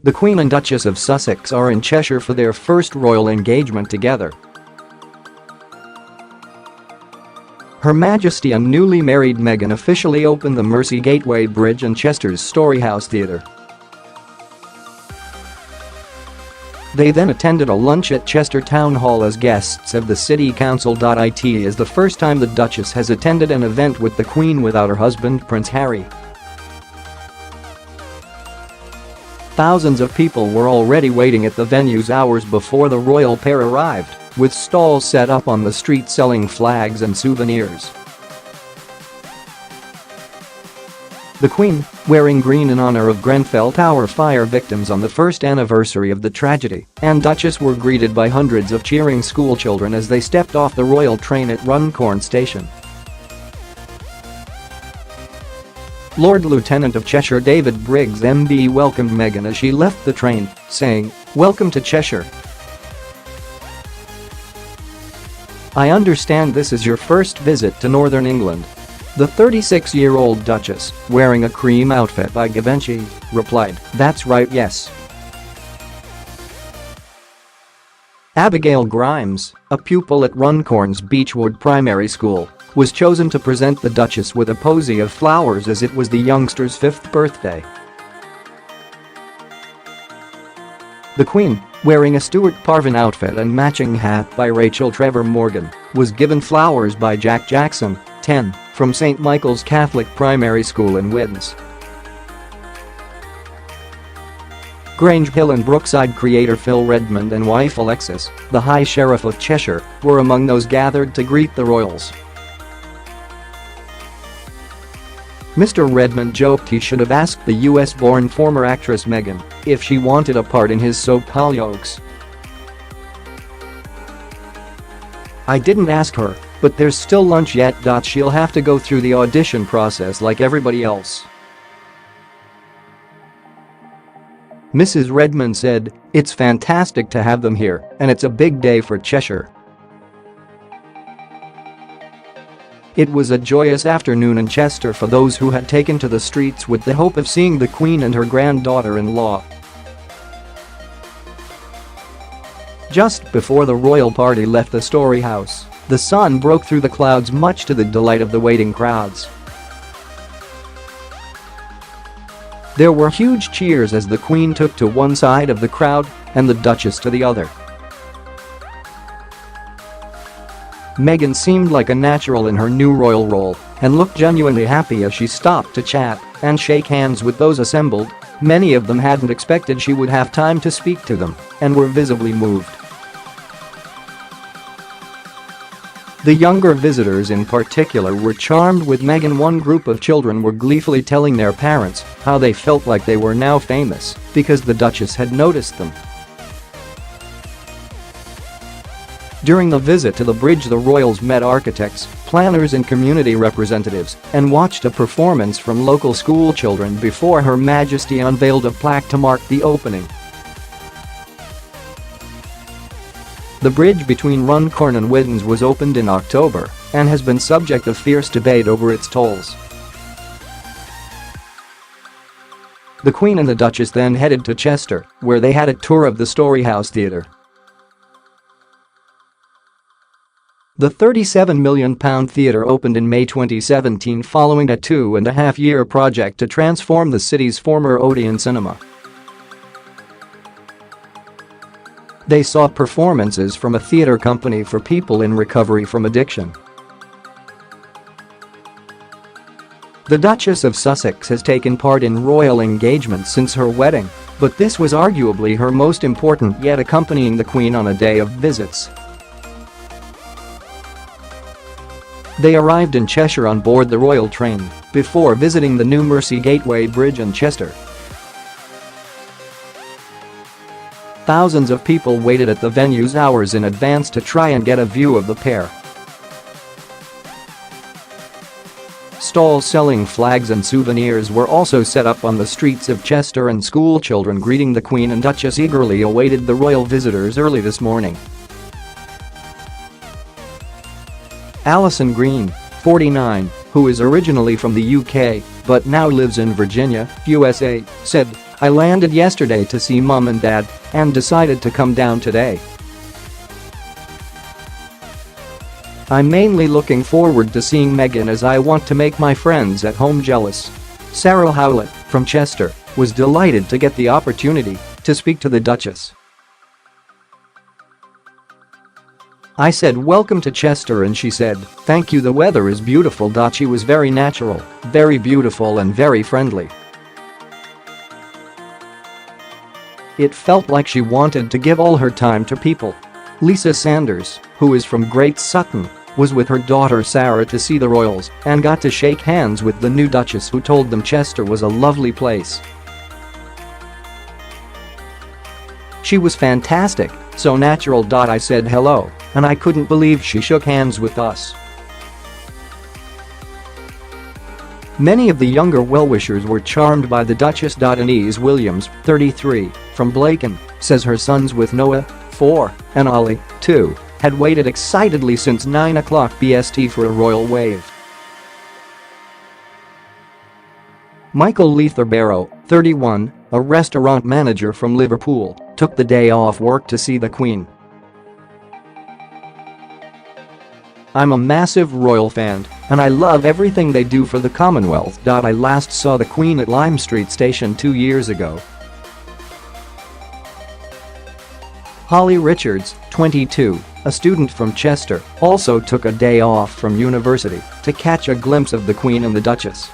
The Queen and Duchess of Sussex are in Cheshire for their first royal engagement together. Her Majesty and newly married Meghan officially opened the Mersey Gateway Bridge and Chester's Storyhouse Theatre. They then attended a lunch at Chester Town Hall as guests of the City Council.It is the first time the Duchess has attended an event with the Queen without her husband Prince Harry. Thousands of people were already waiting at the venues hours before the royal pair arrived, with stalls set up on the street selling flags and souvenirs. The Queen, wearing green in honor of Grenfell Tower fire victims on the first anniversary of the tragedy, and Duchess were greeted by hundreds of cheering schoolchildren as they stepped off the royal train at Runcorn station. Lord-Lieutenant of Cheshire David Briggs MBE welcomed Meghan as she left the train, saying, "Welcome to Cheshire. I understand this is your first visit to Northern England." The 36-year-old Duchess, wearing a cream outfit by Givenchy, replied, "That's right, yes." Abigail Grimes, a pupil at Runcorn's Beechwood Primary School, was chosen to present the Duchess with a posy of flowers as it was the youngster's 5th birthday. The Queen, wearing a Stewart Parvin outfit and matching hat by Rachel Trevor Morgan, was given flowers by Jack Jackson, 10, from St. Michael's Catholic Primary School in Widnes. Grange Hill and Brookside creator Phil Redmond and wife Alexis, the High Sheriff of Cheshire, were among those gathered to greet the royals. Mr. Redmond joked he should have asked the US-born former actress Meghan if she wanted a part in his soap Hollyoaks. "I didn't ask her, but there's still lunch yet. She'll have to go through the audition process like everybody else." Mrs. Redmond said, "It's fantastic to have them here, and it's a big day for Cheshire." It was a joyous afternoon in Chester for those who had taken to the streets with the hope of seeing the Queen and her granddaughter-in-law. Just before the royal party left the Storyhouse, the sun broke through the clouds much to the delight of the waiting crowds. There were huge cheers as the Queen took to one side of the crowd and the Duchess to the other. Meghan seemed like a natural in her new royal role and looked genuinely happy as she stopped to chat and shake hands with those assembled. Many of them hadn't expected she would have time to speak to them and were visibly moved. The younger visitors in particular were charmed with Meghan. One group of children were gleefully telling their parents how they felt like they were now famous because the Duchess had noticed them. During the visit to the bridge, the royals met architects, planners and community representatives and watched a performance from local schoolchildren before Her Majesty unveiled a plaque to mark the opening. The bridge between Runcorn and Widnes was opened in October and has been subject of fierce debate over its tolls. The Queen and the Duchess then headed to Chester, where they had a tour of the Storyhouse Theatre. The £37 million theatre opened in May 2017 following a 2.5-year project to transform the city's former Odeon cinema. They saw performances from a theatre company for people in recovery from addiction. The Duchess of Sussex has taken part in royal engagements since her wedding, but this was arguably her most important yet, accompanying the Queen on a day of visits. They arrived in Cheshire on board the royal train before visiting the new Mersey Gateway Bridge in Chester. Thousands of people waited at the venue's hours in advance to try and get a view of the pair. Stalls selling flags and souvenirs were also set up on the streets of Chester, and schoolchildren greeting the Queen and Duchess eagerly awaited the royal visitors early this morning. Alison Green, 49, who is originally from the UK but now lives in Virginia, USA, said, I landed yesterday to see Mum and Dad and decided to come down today. I'm mainly looking forward to seeing Meghan as I want to make my friends at home jealous." Sarah Howlett, from Chester, was delighted to get the opportunity to speak to the Duchess. "I said welcome to Chester and she said, thank you, the weather is beautiful." She was very natural, very beautiful and very friendly. It felt like she wanted to give all her time to people. Lisa Sanders, who is from Great Sutton, was with her daughter Sarah to see the royals and got to shake hands with the new Duchess, who told them Chester was a lovely place. "She was fantastic, so natural. I said hello, and I couldn't believe she shook hands with us." Many of the younger well-wishers were charmed by the Duchess. Denise Williams, 33, from Blaken, says her sons with Noah, 4, and Ollie, 2, had waited excitedly since 9 o'clock BST for a royal wave. Michael Leather-Barrow, 31, a restaurant manager from Liverpool, took the day off work to see the Queen. "I'm a massive royal fan, and I love everything they do for the Commonwealth. I last saw the Queen at Lime Street Station 2 years ago." Holly Richards, 22, a student from Chester, also took a day off from university to catch a glimpse of the Queen and the Duchess.